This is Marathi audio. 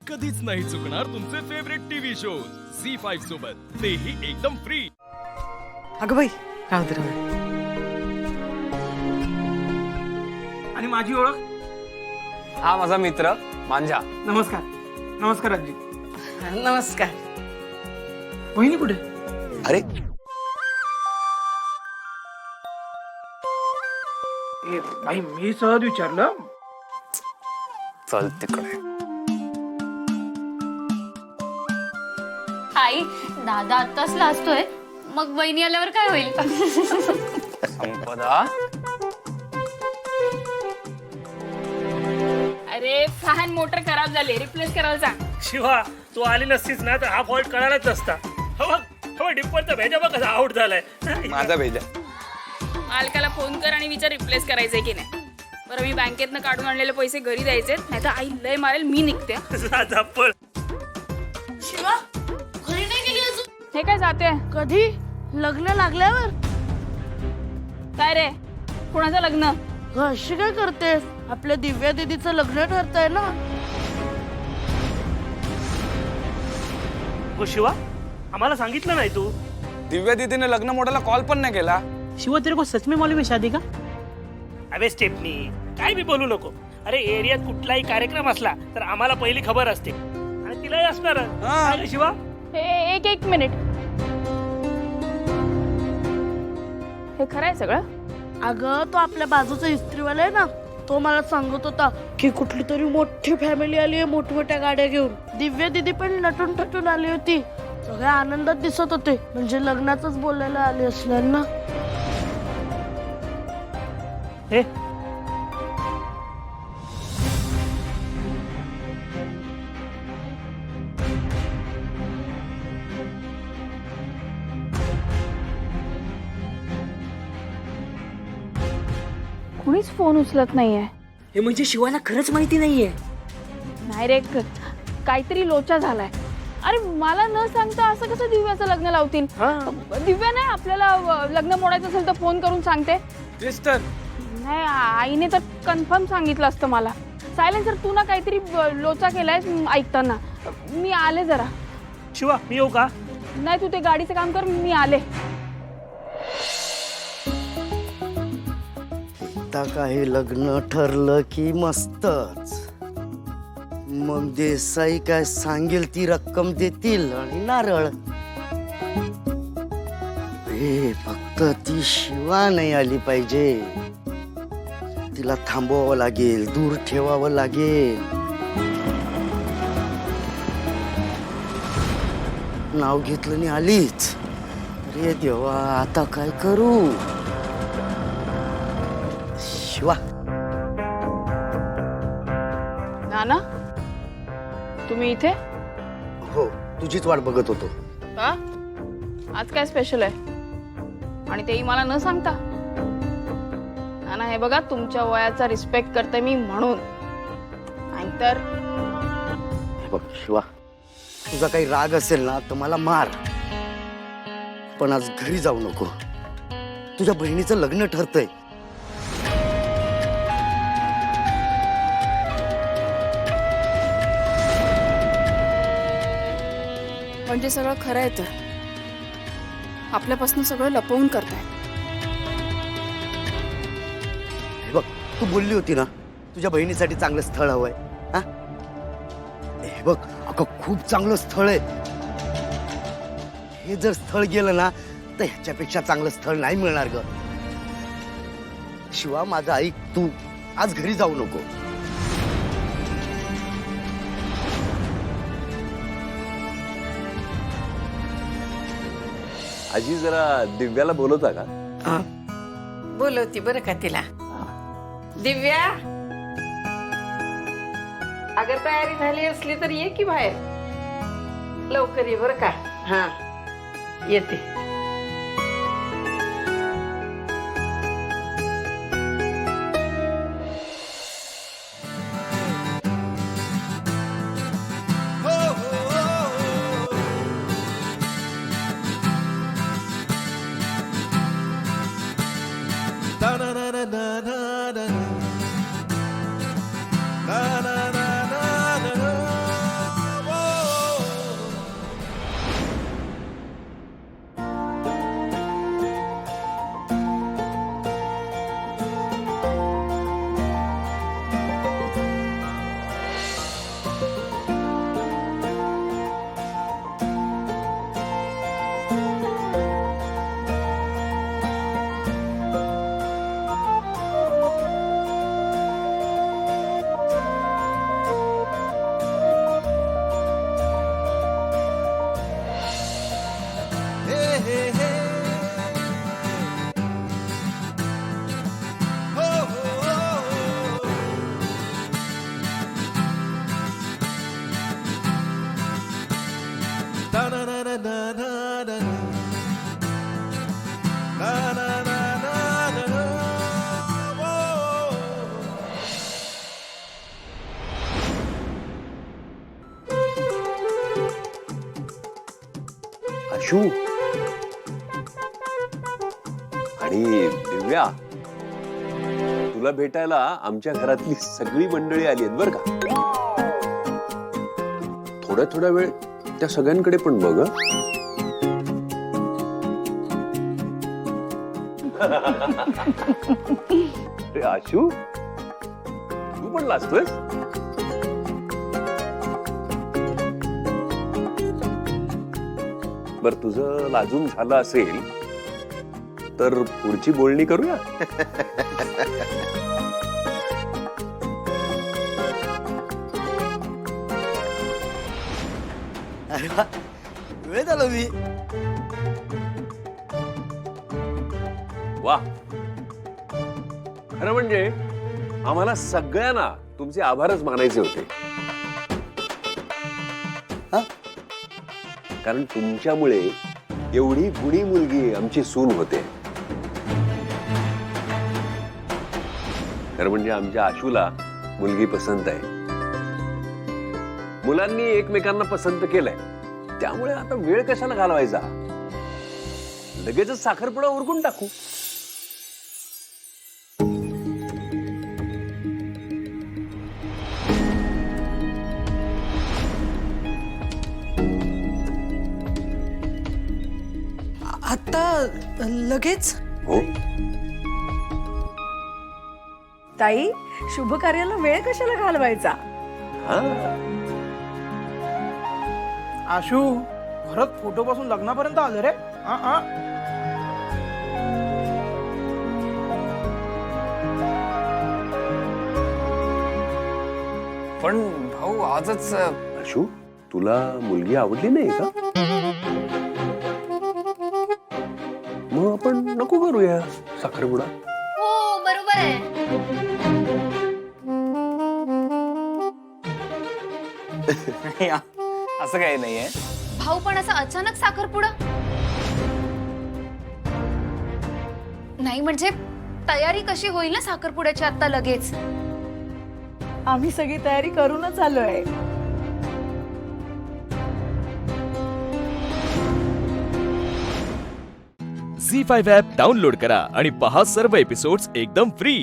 कधीच नाही चुकणार तुमचे फेवरेट टीव्ही शोज झी5 सोबत, तेही एकदम फ्री. अगं बाई राहू दे. आणि माझी ओळख? हा माझा मित्र मांजा. नमस्कार. नमस्कार आजी. नमस्कार. वहिनी कुठे? अरे ए बाई, मी सहज विचारलं. चल तिकडे. आई, दादा आत्ताच लाजतोय, मग वहिनी आल्यावर काय होईल? संपदा अरे फॅन मोटर खराब झाले, रिप्लेस करायला सांग. शिवा, तू आली नसतीस ना तर हा फॉल्ट कळालाच नसता. हो डिप्परचा भेजा बघ कसा आउट झालाय. माझा भेजा. मालकाला फोन कर आणि विचार रिप्लेस करायचंय की नाही. बरं, मी बँकेतनं काढून आणलेले पैसे घरी द्यायचे, नाही तर आई लय मारेल. मी निघते. झप्पड. शिवा घरी नाही गेली अजून? हे काय जाते? कधी? लग्न लागल्यावर? काय रे, कुणाचं लग्न? अशी काय करतेस? आपल्या दिव्या दीदीचं लग्न ठरतंय ना. हो शिवा, आम्हाला सांगितलं नाही तू. दिव्या दीदीने लग्न मोडायला कॉल पण नाही केला. शिवा, तेरे को सच में मालूम है शादी का? अबे स्टेपनी, काय बी बोलू नको. अरे एरियात कुठलाही कार्यक्रम असला तर आम्हाला पहिली खबर असते आणि तिलाही असणार. शिवा, एक मिनिट. हे खरं आहे सगळं? अगं, तो आपल्या बाजूचा इस्त्रीवाला आहे ना, तो मला सांगत होता की कुठली तरी मोठी फॅमिली आली आहे मोठमोठ्या गाड्या घेऊन. दिव्या दीदी पण नटून टटून आली होती. सगळ्या आनंदात दिसत होते, म्हणजे लग्नाचंच बोलायला आले असणार ना. हे कुणीच फोन उचलत नाहीये. हे म्हणजे शिवाला खरंच माहिती नाहीये. नाही रे, काहीतरी लोचा झालाय. अरे मला न सांगता असं कसं दिव्याचं लग्न लावतील? दिव्या नाही, आपल्याला लग्न मोडायचं असेल तर फोन करून सांगते. सिस्टर नाही, आईने तर कन्फर्म सांगितलं असतं मला. सायलेन्सर, तू ना काहीतरी लोचा केलाय ऐकताना. मी आले जरा. शिवा, मी येऊ का? नाही, तू ते गाडीचं काम कर, मी आले. आता काही लग्न ठरलं की मस्तच. मग देसाई काय सांगेल ती रक्कम देतील आणि नारळ. हे फक्त ती शिवा नाही आली पाहिजे. तिला थांबवावं लागेल, दूर ठेवावं लागेल. नाव घेतलं आणि आलीच. अरे देवा, आता काय करू? शिवा. नाना, तुम्ही इथे? हो, तुझीच वाट बघत होतो. का? आज काय स्पेशल आहे? आणि तेही मला न सांगता? नाना, हे बघा, तुमच्या वयाचा रिस्पेक्ट करते मी म्हणून, नाहीतर. हे बघ शिवा, तुझा काही राग असेल ना तर मला मार, पण आज घरी जाऊ नको. तुझ्या बहिणीचं लग्न ठरतंय. म्हणजे सगळं खरं आहे तर आपल्यापासून सगळं लपवून करताय. हे बघ, तू बोलली होती ना तुझ्या बहिणीसाठी चांगलं स्थळ हवंय. हा, हे बघ, अगं खूप चांगलं स्थळ आहे. हे जर स्थळ गेलं ना तर ह्याच्यापेक्षा चांगलं स्थळ नाही मिळणार ग. शिवा, माझं ऐक, तू आज घरी जाऊ नको. आजी, जरा दिव्याला बोलवता का? बोलवती बरं का तिला. दिव्या, अगर तयारी झाली असली तर ये की बाहेर. लवकर ये बरं का. हा, येते. na na na na na na Ashu आणि दिव्या, तुला भेटायला आमच्या घरातली सगळी मंडळी आली आहेत बर का. थोड्या थोड्या वेळ त्या सगळ्यांकडे पण बघ हं. अरे आशू, तू पण लाजतोयस? बर, तुझं लाजून झालं असेल तर पुढची बोलणी करूया. अरे वा, वेळ झालो मी. वा, खरं म्हणजे आम्हाला सगळ्यांना तुमचे आभारच मानायचे होते. हा? कारण तुमच्यामुळे एवढी गुणी मुलगी आमची सून होते. खरं म्हणजे आमच्या आशूला मुलगी पसंत आहे. मुलांनी एकमेकांना पसंत केलंय, त्यामुळे आता वेळ कशाला घालवायचा, लगेचच साखरपुडा उरकून टाकू. आता लगेच? हो, ताई, शुभ कार्याला वेळ कशाला घालवायचा? हा. आशू, घरात फोटो पासून लग्नापर्यंत आलं रे. पण भाऊ आजच आशू, तुला मुलगी आवडली नाही का? मग आपण नको करूया साखरपुडा. हो बरोबर आहे. असं काही नाहीये. भाऊ पण असं अचानक साखरपुडा नाही, म्हणजे तयारी कशी होईल ना साखरपुड्याची आता लगेच. आम्ही सगळी तयारी करूनच आलोय. झी5 ॲप डाउनलोड करा आणि पहा सर्व एपिसोड्स एकदम फ्री.